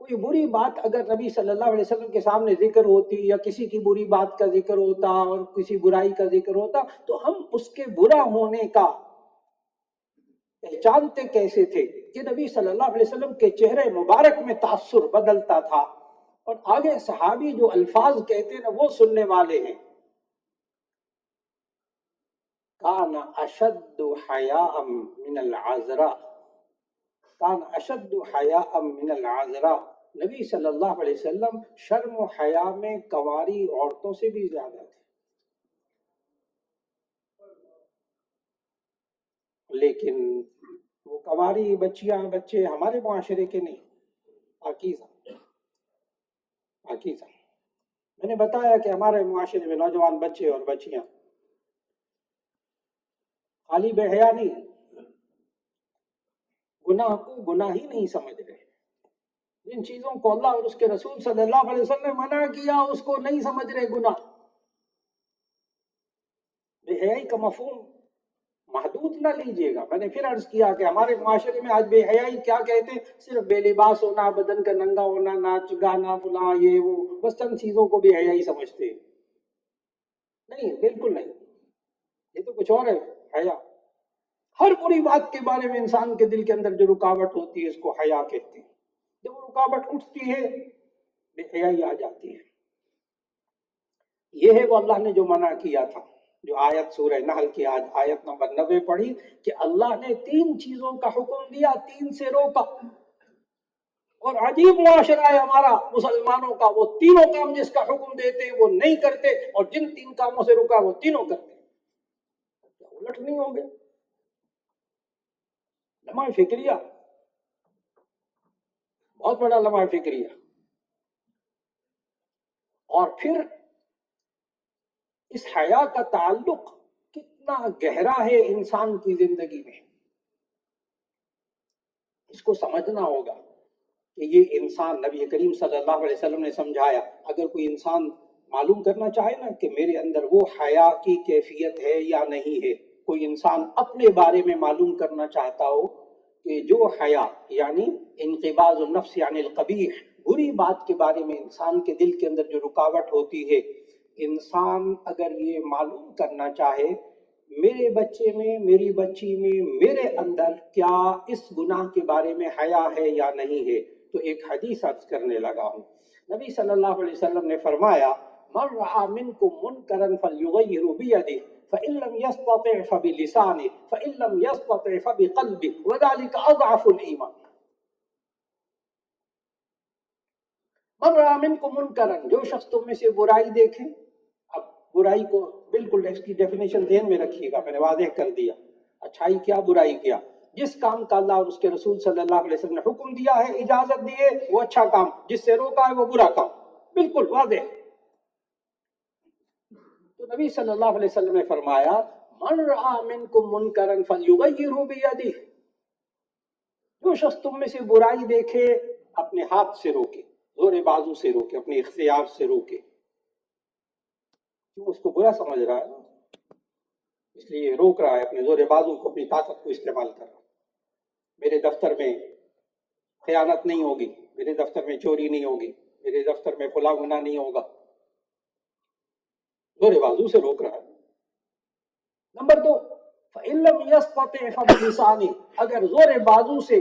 کوئی بری بات اگر نبی صلی اللہ علیہ وسلم کے سامنے ذکر ہوتی یا کسی کی بری بات کا ذکر ہوتا اور کسی برائی کا ذکر ہوتا تو ہم اس کے برا ہونے کا پہچانتے کیسے تھے؟ کہ نبی صلی اللہ علیہ وسلم کے چہرے مبارک میں تاثر بدلتا تھا، اور آگے صحابی جو الفاظ کہتے ہیں وہ سننے والے ہیں، کان اشد حیاء من العذراء، کان اشد حیاء من العذراء، نبی صلی اللہ علیہ وسلم شرم و حیا میں کنواری عورتوں سے بھی زیادہ تھے۔ لیکن وہ کنواری بچیاں بچے ہمارے معاشرے کے نہیں، پاکیزہ پاکیزہ۔ میں نے بتایا کہ ہمارے معاشرے میں نوجوان بچے اور بچیاں خالی بے حیا نہیں، گناہ کو گناہ ہی نہیں سمجھ رہے، جن چیزوں کو اللہ اور اس کے رسول صلی اللہ علیہ وسلم نے منع کیا اس کو نہیں سمجھ رہے گناہ۔ بے حیائی کا مفہوم محدود نہ لیجیے گا. میں نے پھر عرض کیا کہ ہمارے معاشرے میں آج بے حیائی کیا کہتے ہیں؟ صرف بے لباس ہونا، بدن کا ننگا ہونا، ناچ گانا فلاں یہ وہ، بس چند چیزوں کو بے حیائی سمجھتے ہیں. نہیں، بالکل نہیں، یہ تو کچھ اور ہے. حیا ہر بری بات کے بارے میں انسان کے دل کے اندر جو رکاوٹ ہوتی ہے اس کو حیا کہتے ہیں. جب وہ رکاوٹ اٹھتی ہے بے حیائی آ جاتی ہے. یہ ہے وہ اللہ نے جو منع کیا تھا. جو آیت سورہ نحل کی آج آیت نمبر 90 پڑھی کہ اللہ نے 3 چیزوں کا حکم دیا، 3 سے روکا. اور عجیب معاشرہ ہے ہمارا مسلمانوں کا، وہ تینوں کام جس کا حکم دیتے وہ نہیں کرتے، اور جن 3 کاموں سے روکا وہ تینوں کرتے. الٹ نہیں ہو گئے؟ لمحہ فکریہ، بہت بڑا لمحہ فکریہ. اور پھر اس حیا کا تعلق کتنا گہرا ہے انسان کی زندگی میں، اس کو سمجھنا ہوگا کہ یہ انسان، نبی کریم صلی اللہ علیہ وسلم نے سمجھایا. اگر کوئی انسان معلوم کرنا چاہے نا کہ میرے اندر وہ حیا کی کیفیت ہے یا نہیں ہے، کوئی انسان اپنے بارے میں معلوم کرنا چاہتا ہو کہ جو حیا یعنی انقباض النفس یعنی القبیح، بری بات کے بارے میں انسان کے دل کے اندر جو رکاوٹ ہوتی ہے، انسان اگر یہ معلوم کرنا چاہے میرے بچے میں، میری بچی میں، میرے اندر کیا اس گناہ کے بارے میں حیا ہے یا نہیں ہے، تو ایک حدیث عرض کرنے لگا ہوں. نبی صلی اللہ علیہ وسلم نے فرمایا من رعا منکم منکرا فلیغیر بیدہ فإن لم يستطع فبلسانه فإن لم يستطع فبقلبه وذلك أضعف الإيمان. من رعا منکم منکرا، جو شخص تم میں سے برائی دیکھے. اب برائی کو بالکل اس کی ڈیفینیشن ذہن میں رکھیے گا، میں نے واضح کر دیا. اچھائی کیا، برائی کیا؟ جس کام کا اللہ اور اس کے رسول صلی اللہ علیہ وسلم نے حکم دیا ہے، اجازت دی ہے، وہ اچھا کام. جس سے روکا ہے وہ برا کام، بالکل واضح. تو نبی صلی اللہ علیہ وسلم نے فرمایا من رعا منکم منکرا فلیغیرہ بیدہ، جو شخص تم میں سے برائی دیکھے اپنے ہاتھ سے روکے، زور بازو سے روکے، اپنے اختیار سے روکے. کیوں؟ اس کو برا سمجھ رہا ہے، اس لیے روک رہا ہے، اپنے زور بازو کو، اپنی طاقت کو استعمال کر رہا ہے. میرے دفتر میں خیانت نہیں ہوگی، میرے دفتر میں چوری نہیں ہوگی، میرے دفتر میں فلاں گناہ نہیں ہوگا، زور بازو سے روک رہا ہے. نمبر 2 فَإِن لَّمْ يَسْتَطِعْ فَبِلِسَانِهِ، اگر زور بازو سے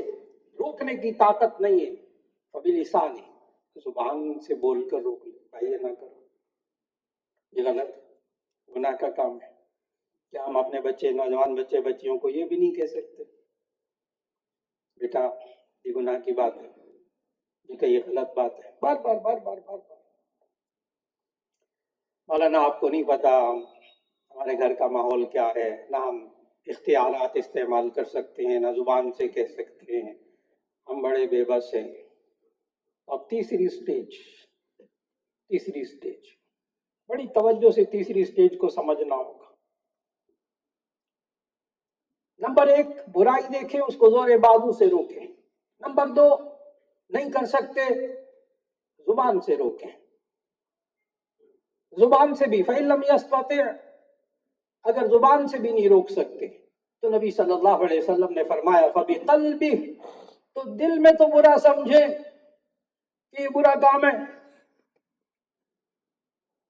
روکنے کی طاقت نہیں ہے، فَبِلِسَانِهِ، زبان سے بول کر روک لے، بھائی یہ نہ کرو، یہ غلط گناہ کا کام ہے. کیا ہم اپنے بچے، نوجوان بچے بچیوں کو یہ بھی نہیں کہہ سکتے بیٹا یہ گناہ کی بات ہے، بیٹا یہ غلط بات ہے، بار بار بار بار بار بار. مولانا آپ کو نہیں پتا ہمارے گھر کا ماحول کیا ہے، نہ ہم اختیارات استعمال کر سکتے ہیں، نہ زبان سے کہہ سکتے ہیں، ہم بڑے بے بس ہیں. اب تیسری سٹیج بڑی توجہ سے تیسری سٹیج کو سمجھنا ہوگا. نمبر 1 برائی دیکھیں اس کو زور بازو سے روکیں. نمبر 2 نہیں کر سکتے زبان سے روکیں. زبان سے بھی فَإِن لَّمْ يَسْتَطِعْ، اگر زبان سے بھی نہیں روک سکتے تو نبی صلی اللہ علیہ وسلم نے فرمایا فَبِقَلْبِهِ، تو دل میں تو برا سمجھے کہ یہ برا کام ہے.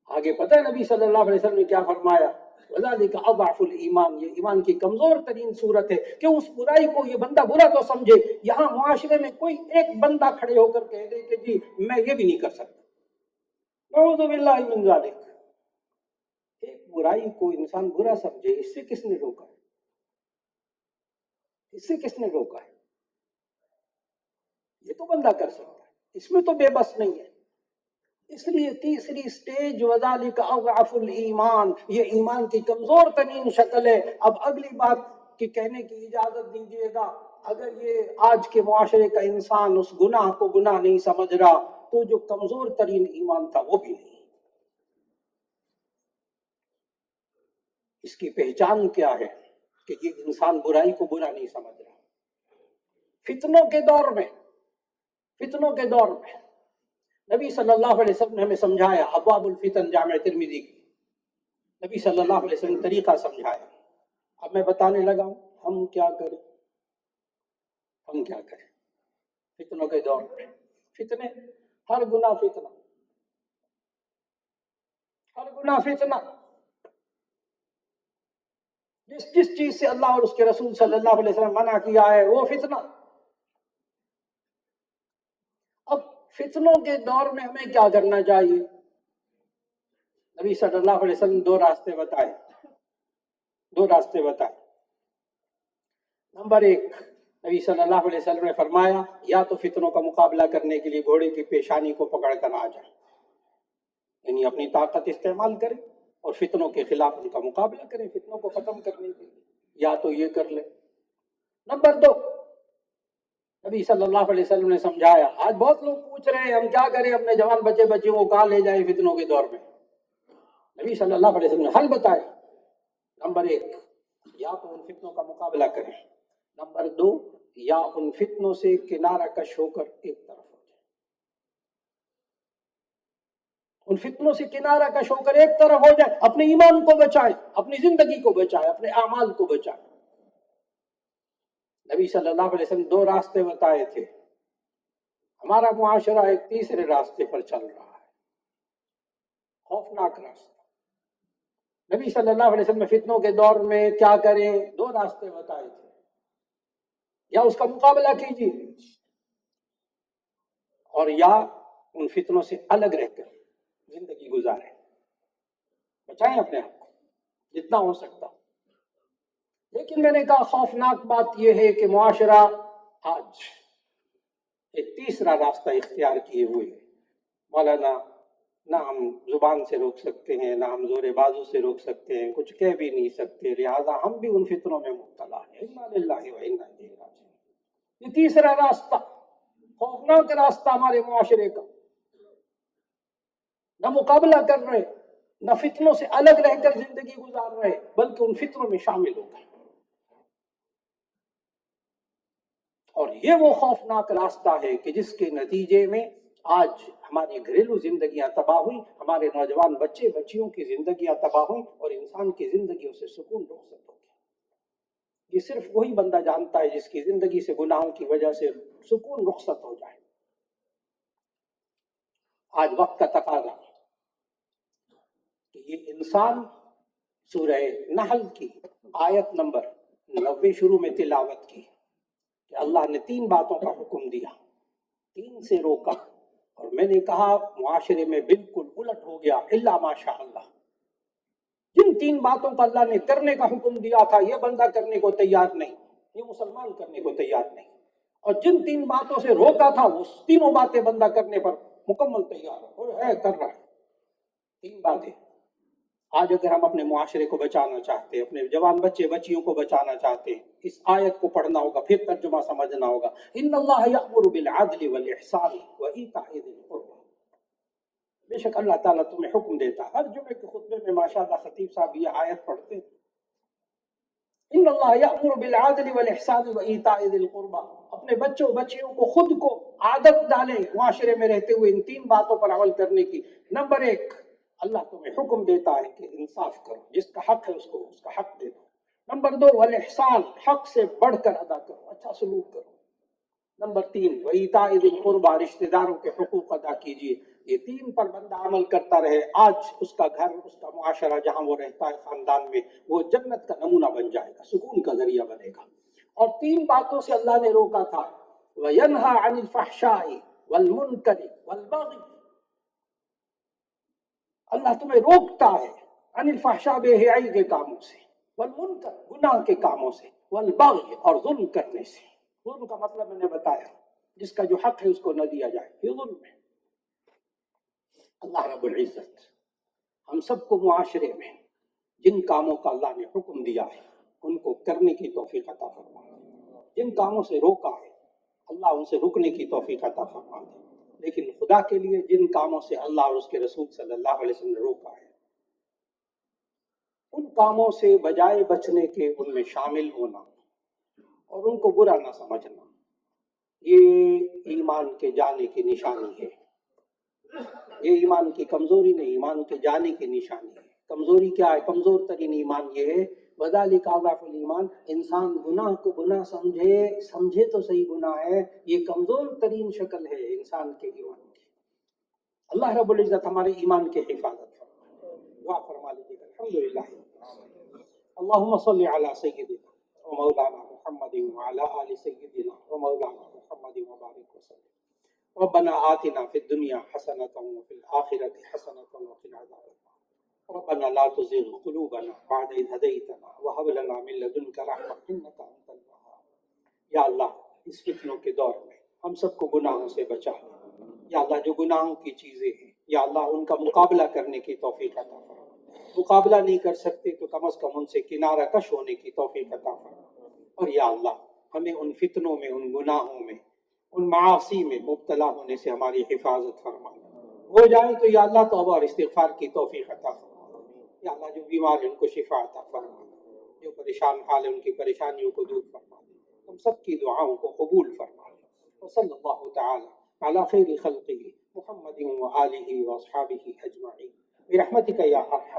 آگے پتہ ہے نبی صلی اللہ علیہ وسلم نے کیا فرمایا؟ وَذَلِكَ أَضْعَفُ الْإِيمَانِ، یہ ایمان کی کمزور ترین صورت ہے کہ اس برائی کو یہ بندہ برا تو سمجھے. یہاں معاشرے میں کوئی ایک بندہ کھڑے ہو کر کہہ دے کہ جی میں یہ بھی نہیں کر سکتا، نعوذ باللہ من ذالک. ایک برائی کو انسان برا سمجھے، اس سے کس نے روکا ہے؟ اس سے کس نے روکا ہے؟ یہ تو بندہ کر سکتا ہے، اس میں تو بے بس نہیں ہے. اس لیے تیسری سٹیج وذالک اضعف الایمان، یہ ایمان کی کمزور ترین شکل ہے. اب اگلی بات کہ کہنے کی اجازت دیجیے گا، اگر یہ آج کے معاشرے کا انسان اس گناہ کو گناہ نہیں سمجھ رہا تو جو کمزور ترین ایمان تھا وہ بھی نہیں. اس کی پہچان کیا ہے کہ یہ انسان برائی کو برا نہیں سمجھ رہا. فتنوں کے دور میں نبی صلی اللہ علیہ وسلم نے ہمیں سمجھایا، ابواب الفتن جامع ترمذی کی، نبی صلی اللہ علیہ وسلم نے طریقہ سمجھایا. اب میں بتانے لگا ہوں ہم کیا کریں، ہم کیا کریں فتنوں کے دور میں. فتنے، ہر گناہ فتنہ، ہر گناہ فتنہ. جس چیز سے اللہ اور اس کے رسول صلی اللہ علیہ وسلم منع کیا ہے وہ فتنہ. اب فتنوں کے دور میں ہمیں کیا کرنا چاہیے؟ نبی صلی اللہ علیہ وسلم دو راستے بتائے. نمبر ایک، نبی صلی اللہ علیہ وسلم نے فرمایا یا تو فتنوں کا مقابلہ کرنے کے لیے گھوڑے کی پیشانی کو پکڑ کر آ جائے، یعنی اپنی طاقت استعمال کرے اور فتنوں کے خلاف ان کا مقابلہ کریں، فتنوں کو ختم کرنے کے لیے، یا تو یہ کر لے. نمبر دو، نبی صلی اللہ علیہ وسلم نے سمجھایا. آج بہت لوگ پوچھ رہے ہیں ہم کیا کریں، اپنے جوان بچیوں کو کہاں لے جائیں فتنوں کے دور میں. نبی صلی اللہ علیہ وسلم نے حل بتایا. نمبر ایک، یا تو ان فتنوں کا مقابلہ کریں. نمبر دو، یا ان فتنوں سے کنارہ کش ہو کر ایک طرف ہو جائے. ان فتنوں سے کنارہ کش ہو کر ایک طرف ہو جائے، اپنے ایمان کو بچائے، اپنی زندگی کو بچائے، اپنے اعمال کو بچائے. نبی صلی اللہ علیہ وسلم دو راستے بتائے تھے. ہمارا معاشرہ ایک تیسرے راستے پر چل رہا ہے، خوفناک راستہ. نبی صلی اللہ علیہ وسلم نے فتنوں کے دور میں کیا کریں، دو راستے بتائے تھے. یا اس کا مقابلہ کیجیے، اور یا ان فتنوں سے الگ رہ کر زندگی گزاریں، بچائیں اپنے آپ کو جتنا ہو سکتا. لیکن میں نے کہا خوفناک بات یہ ہے کہ معاشرہ آج ایک تیسرا راستہ اختیار کیے ہوئے ہے. مولانا، نہ ہم زبان سے روک سکتے ہیں، نہ ہم زور بازو سے روک سکتے ہیں، کچھ کہہ بھی نہیں سکتے، لہٰذا ہم بھی ان فتنوں میں مبتلا ہیں. انا للہ و انا الیہ راجعون. یہ تیسرا راستہ، خوفناک راستہ ہمارے معاشرے کا. نہ مقابلہ کر رہے، نہ فتنوں سے الگ رہ کر زندگی گزار رہے، بلکہ ان فتنوں میں شامل ہو گئے. اور یہ وہ خوفناک راستہ ہے کہ جس کے نتیجے میں آج ہماری گھریلو زندگیاں تباہ ہوئی، ہمارے نوجوان بچیوں کی زندگیاں تباہ ہوئی، اور انسان کی زندگیوں سے سکون رخصت ہو گیا. یہ صرف وہی بندہ جانتا ہے جس کی زندگی سے گناہوں کی وجہ سے سکون رخصت ہو جائے. آج وقت کا تقاضا کہ یہ انسان سورہ نحل کی آیت نمبر 90 شروع میں تلاوت کی کہ اللہ نے 3 باتوں کا حکم دیا، 3 سے روکا، اور میں نے کہا معاشرے میں بالکل الٹ ہو گیا الا ماشاء اللہ. جن 3 باتوں کا اللہ نے کرنے کا حکم دیا تھا یہ بندہ کرنے کو تیار نہیں، یہ مسلمان کرنے کو تیار نہیں، اور جن 3 باتوں سے روکا تھا وہ تینوں باتیں بندہ کرنے پر مکمل تیار ہے، کر رہا ہے. 3 باتیں. آج اگر ہم اپنے معاشرے کو بچانا چاہتے ہیں، اپنے جوان بچیوں کو بچانا چاہتے ہیں، اس آیت کو پڑھنا ہوگا، پھر ترجمہ سمجھنا ہوگا. ان اللہ یأمر بالعدل والاحسان وایتاء ذی القربى. بے شک اللہ تعالیٰ تمہیں حکم دیتا ہے. ہر جمعے کے خطبے میں ماشاءاللہ خطیب صاحب یہ آیت پڑھتے ہیں. ان اللہ یأمر بالعدل والاحسان وایتاء ذی القربى. اپنے بچیوں کو خود کو عادت ڈالیں معاشرے میں رہتے ہوئے ان 3 باتوں پر عمل کرنے کی. نمبر 1، اللہ تمہیں حکم دیتا ہے کہ انصاف کرو، جس کا حق ہے اس کو اس کا حق دے دو. نمبر 2، والاحسان، حق سے بڑھ کر ادا کرو، اچھا سلوک کرو. نمبر 3، وایتاء ذی القربى، رشتہ داروں کے حقوق ادا کیجیے. یہ 3 پر بندہ عمل کرتا رہے، آج اس کا گھر، اس کا معاشرہ جہاں وہ رہتا ہے خاندان میں، وہ جنت کا نمونہ بن جائے گا، سکون کا ذریعہ بنے گا. اور 3 باتوں سے اللہ نے روکا تھا، وَيَنْهَى عَنِ الْفَحْشَاءِ وَالْمُنْكَرِ وَالْبَغْيِ. اللہ تمہیں روکتا ہے عن الفحشاء، بے حیائی کے کاموں سے، والمنکر، گناہ کے کاموں سے، والبغی، اور ظلم کرنے سے. ظلم کا مطلب میں نے بتایا، جس کا جو حق ہے اس کو نہ دیا جائے، یہ ظلم ہے. اللہ رب العزت ہم سب کو معاشرے میں جن کاموں کا اللہ نے حکم دیا ہے ان کو کرنے کی توفیق عطا فرمائے. جن کاموں سے روکا ہے اللہ ان سے رکنے کی توفیق عطا فرمائے. لیکن خدا کے لیے جن کاموں سے اللہ اور اس کے رسول صلی اللہ علیہ وسلم نے روکا ہے ان کاموں سے بجائے بچنے کے ان میں شامل ہونا اور ان کو برا نہ سمجھنا، یہ ایمان کے جانے کی نشانی ہے. یہ ایمان کی کمزوری نہیں، ایمان کے جانے کی نشانی ہے. کمزوری کیا ہے؟ کمزور ترین ایمان یہ ہے وذالک اضعف الایمان، انسان گناہ کو گناہ سمجھے تو صحیح گناہ ہے، یہ کمزور ترین شکل ہے انسان کے ایمان کی۔ اللہ رب العزت ہمارے ایمان کے حفاظت فرمائے۔ دعا فرما لیجیے گا۔ الحمدللہ، اللہم صلی علی سیدنا و مولانا محمد وعلی آل سیدنا و مولانا محمد وبارک وسلم۔ ربنا آتنا فی الدنیا حسنۃ وفی الآخرۃ حسنۃ وقنا عذاب النار۔ ربنا لا تزغ قلوبنا بعد إذ هديتنا وهب لنا من لدنك رحمة إنك أنت الوهاب۔ یا اللہ اس فتنوں کے دور میں ہم سب کو گناہوں سے بچا لے۔ یا اللہ جو گناہوں کی چیزیں ہیں یا اللہ ان کا مقابلہ کرنے کی توفیق عطا فرما۔ مقابلہ نہیں کر سکتے تو کم از کم ان سے کنارہ کش ہونے کی توفیق عطا فرما۔ اور یا اللہ ہمیں ان فتنوں میں، ان گناہوں میں، ان معاصی میں مبتلا ہونے سے ہماری حفاظت فرما۔ ہو جائیں تو یا اللہ توبہ اور استغفار کی توفیق عطا فرما۔ یا اللہ جو بیمار ہیں ان کو شفا عطا فرما، جو پریشان حال ہیں ان کی پریشانیوں کو دور فرما دے، ہم سب کی دعاؤں کو قبول فرما دے۔ وصلی اللہ تعالی علی خیر خلقہ محمد و آلہ و اصحابہ اجمعین برحمتک یا ارحم